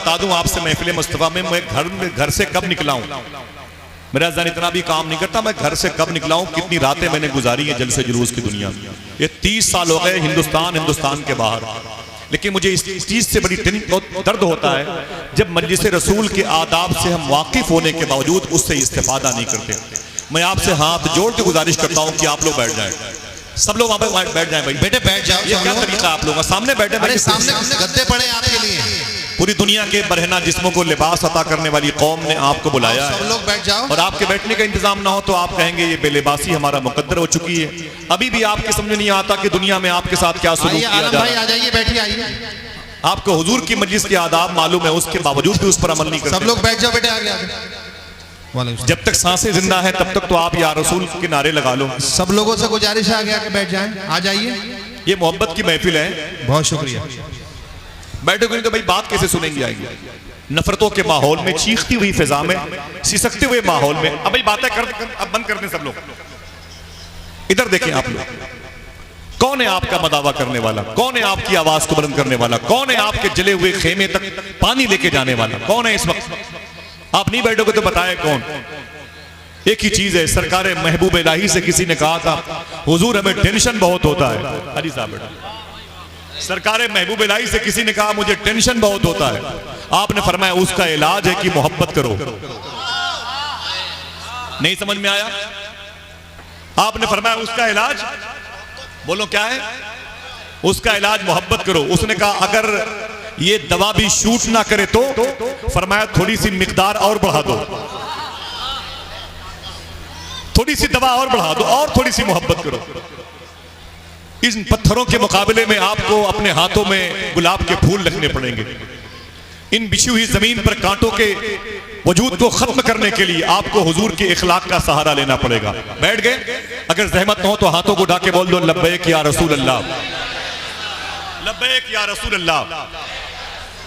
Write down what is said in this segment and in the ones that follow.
बता दूं आपसे महफिल मुस्तफ़ा में मैं घर से कब निकला हूं, मेरा ज़हन इतना भी काम नहीं करता मैं घर से कब निकला हूं, कितनी रातें मैंने गुजारी हैं जलसे जुलूस की दुनिया में। ये 30 साल हो गए हिंदुस्तान के बाहर, लेकिन मुझे इस चीज़ से बड़ी दर्द होता है जब मजलिस रसूल के आदाब से हम वाकिफ होने के बावजूद उससे इस्तेफादा नहीं करते। मैं आपसे हाथ जोड़ के गुजारिश करता हूँ कि आप लोग बैठ जाएं, सब लोग वहां पर बैठ जाएं। भाई बेटे बैठ जाओ, ये क्या तरीका आप लोगों का, सामने बैठे, अरे सामने गद्दे पड़े आपके लिए। पूरी दुनिया के बरहना जिस्मों को लिबास अता करने वाली कौम ने आपको बुलाया है, सब लोग बैठ जाओ। और आपके बैठने का इंतजाम ना हो तो आप कहेंगे ये बेलिबासी हमारा मुकद्दर हो चुकी है। अभी भी आपके समझ नहीं आता कि दुनिया में आपके साथ क्या सुलूक किया जा रहा है। आ जाइए, बैठिए, आइए। आपको हुजूर की मजलिस के आदाब मालूम है, उसके बावजूद भी उस पर अमल नहीं करते। सब लोग बैठ जाओ बेटे, आगे आगे। जब तक सांसें जिंदा है तब तक तो आप या रसूल के नारे लगा लो। सब लोगों से गुजारिश है, आगे आके बैठ जाएं, आ जाइए। ये मोहब्बत की महफिल है। बहुत शुक्रिया। बैठोगे नहीं तो भाई बात कैसे सुनेंगे आएगी। नफरतों के माहौल में, चीखती हुई फिजा में, सिसकते हुए माहौल में अब भाई बातें अब बंद कर दें सब लोग। इधर देखें आप लोग, कौन है आपका मदावा करने वाला, कौन है आपकी आवाज को बुलंद करने वाला, कौन है आपके जले हुए खेमे तक पानी लेके जाने वाला, कौन है इस वक्त। आप नहीं बैठोगे तो बताए कौन। एक ही चीज है, सरकार महबूब इलाही से किसी ने कहा था हुजूर हमें टेंशन बहुत होता है। हाजी साहब बेटा, सरकार महबूब इलाही से किसी ने कहा मुझे टेंशन बहुत होता है। आपने फरमाया उसका इलाज है कि मोहब्बत करो। नहीं समझ में आया? आपने फरमाया उसका इलाज, बोलो क्या है? उसका इलाज मोहब्बत करो। उसने कहा अगर ये दवा भी शूट ना करे तो फरमाया थोड़ी सी मिकदार और बढ़ा दो, थोड़ी सी दवा और बढ़ा दो और थोड़ी सी मोहब्बत करो। इन पत्थरों के मुकाबले में आपको अपने हाथों में गुलाब के फूल रखने पड़ेंगे। इन बिछी हुई जमीन पर कांटों के वजूद को खत्म करने के लिए आपको हुजूर के इखलाक का सहारा लेना पड़ेगा। बैठ गए? अगर जहमत न हो तो हाथों को उठा के बोल दो लब्बैक या रसूल अल्लाह, लब्बैक या रसूल अल्लाह।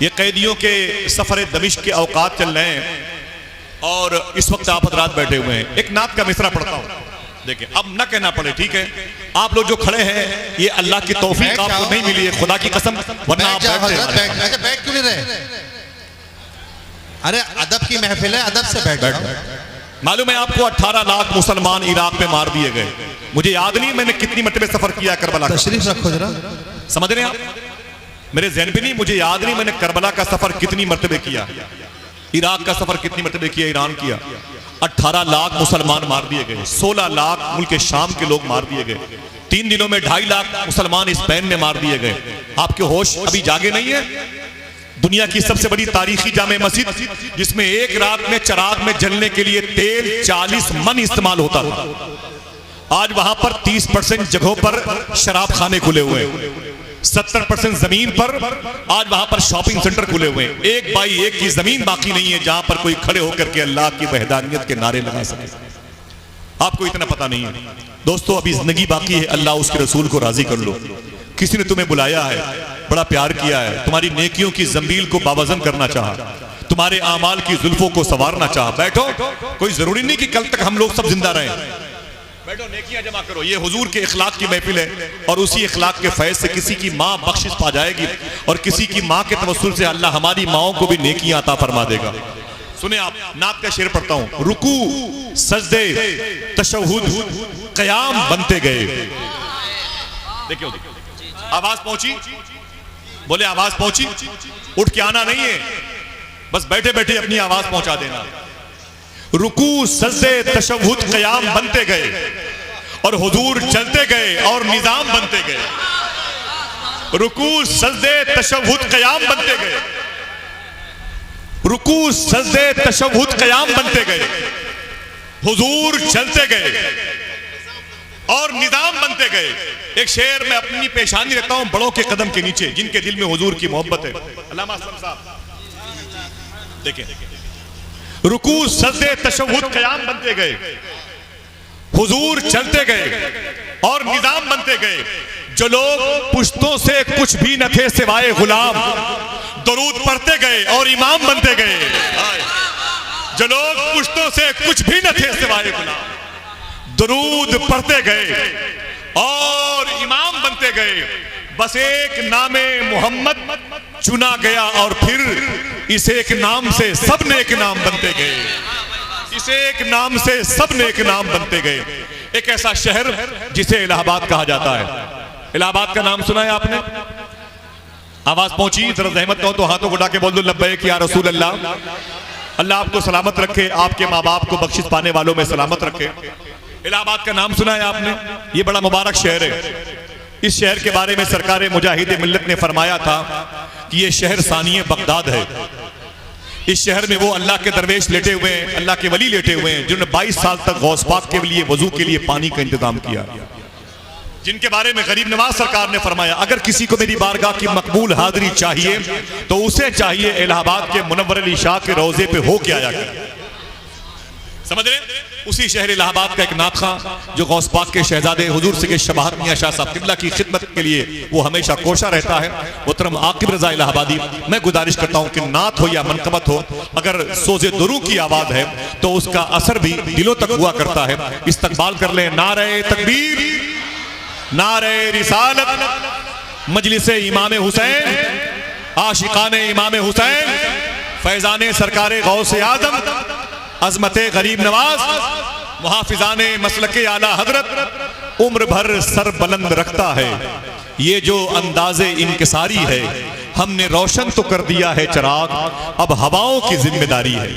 ये कैदियों के सफर दमिश्क के औकात चल रहे हैं और इस वक्त आप हजरात बैठे हुए हैं। एक नात का मिसरा पढ़ता हूं, देखिए अब न कहना पड़े, ठीक है? आप लोग जो खड़े हैं ये अल्लाह की तौफीक आपको नहीं मिली है, खुदा की कसम, वरना आप बैठ क्यों नहीं रहे? अरे अदब की महफिल है, अदब से बैठ। मालूम है आपको 18 लाख मुसलमान इराक में मार दिए गए। मुझे याद नहीं मैंने कितनी मरतबे सफर किया करबला। तशरीफ रखो जरा, समझ रहे हैं आप? मेरे ज़हन पे नहीं, मुझे याद नहीं मैंने करबला का सफर कितनी मरतबे किया, इराक का सफर कितनी मरतबे किया, ईरान किया। 18 लाख मुसलमान मार दिए गए, 16 लाख मुल्क शाम के लोग मार दिए गए, 3 दिनों में 2.5 लाख मुसलमान स्पेन में मार दिए गए। आपके होश अभी जागे नहीं है? दुनिया की सबसे बड़ी तारीखी जामे मस्जिद जिसमें एक रात में चराग में जलने के लिए तेल 40 मन इस्तेमाल होता था, आज वहां पर 30% जगहों पर शराब खाने खुले हुए हैं, 70% जमीन पर आज वहां पर शॉपिंग सेंटर खुले हुए हैं। 1 बाई 1 की जमीन बाकी नहीं है जहां पर कोई खड़े होकर के अल्लाह की वहदानियत के नारे लगा सके। आपको इतना पता नहीं है दोस्तों, अभी जिंदगी बाकी है, अल्लाह उसके रसूल को राजी कर लो। किसी ने तुम्हें बुलाया है, बड़ा प्यार किया है, तुम्हारी नेकियों की जंबील को बावजन करना चाहा, तुम्हारे आमाल की जुल्फों को संवारना चाहा। बैठो, कोई जरूरी नहीं कि कल तक हम लोग सब जिंदा रहें। बैठो, नेकियां जमा करो। ये हुजूर के इखलाक की महफिल है और उसी इखलाक के फैज़ से किसी की माँ बख्शिश पा जाएगी और किसी की माँ के तवस्सुल से अल्लाह हमारी माओं को भी नेकियां अता फरमा देगा। सुने आप, नात का शेर पढ़ता हूं। रुकू सजदे तशहुद क़याम बनते गए। देखियो, आवाज पहुंची? बोले आवाज पहुंची? उठ के आना नहीं है, बस बैठे बैठे अपनी आवाज पहुंचा देना। रुकू सजदे तशहुद क़याम बनते गए और हुजूर चलते गए और निजाम बनते गए। रुकू सजदे तशहुद क़याम बनते गए, रुकू सजदे तशहुद क़याम बनते गए, हुजूर चलते गए और निजाम बनते गए। एक शेर में अपनी पेशानी रखता हूं बड़ों के कदम के नीचे जिनके दिल में हुजूर की मोहब्बत है। अल्लामा असलम साहब देखें, रुकू सजदे तशहुद क़याम बनते गए, हुजूर चलते गए और निजाम बनते गए। जो लोग पुश्तों से कुछ भी न थे सिवाय गुलाम, दरूद पढ़ते गए और इमाम बनते गए। जो लोग पुश्तों से कुछ भी न थे सिवाय गुलाम, दरूद पढ़ते गए और इमाम बनते गए। बस एक नामे मोहम्मद चुना गया और फिर इस एक नाम से सब नेक नाम बनते गए, इस एक नाम से सब नेक नाम बनते गए। एक ऐसा शहर जिसे इलाहाबाद कहा जाता है। इलाहाबाद का नाम सुना है आपने? आवाज पहुंची? जरा रहमत हो तो हाथों को उठा के बोल दो लब्बैक या रसूल अल्लाह। अल्लाह आपको सलामत रखे, आपके माँ बाप को बख्शिश पाने वालों में सलामत रखे। इलाहाबाद का नाम सुना है आपने? ये बड़ा मुबारक शहर है। इस शहर के बारे में सरकार मुजाहिद मिल्लत ने फरमाया था कि ये शहर सानिए बगदाद है। इस शहर में वो अल्लाह के दरवेश लेटे हुए हैं, अल्लाह के वली लेटे हुए हैं, जिन्होंने 22 साल तक गौस पाक के लिए वजू के लिए पानी का इंतजाम किया, जिनके बारे में गरीब नवाज सरकार ने फरमाया अगर किसी को मेरी बारगाह की मकबूल हाजिरी चाहिए तो उसे चाहिए इलाहाबाद के मुनव्वर अली शाह के रोजे पे हो के आया कर। समझ रहे? उसी शहर इलाहाबाद का एक नात खां जो गौस पाक के शहजादे हुजूर से शबाहत मियां शाह साहब किबला की खिदमत के लिए वो हमेशा कोशा रहता है, मुहतरम आकिब रजा इलाहाबादी। मैं गुजारिश करता हूं कि नात हो या मनकबत हो, अगर सोजे दुरू की आवाज है तो उसका असर भी दिलों तक हुआ करता है। इस्तकबाल कर ले नारे तकबीर, नारे रिसालत, मजलिसे इमाम हुसैन, आशिकाने इमाम हुसैन, फैजाने सरकारे गौसे आजम, अजमते गरीब नवाज, मुहाफिजाने मसलके आला हजरत, उम्र भर सर बुलंद रखता है। ये जो अंदाजे इनकिसारी है, हमने रोशन तो कर दिया है चिराग, अब हवाओं की जिम्मेदारी है।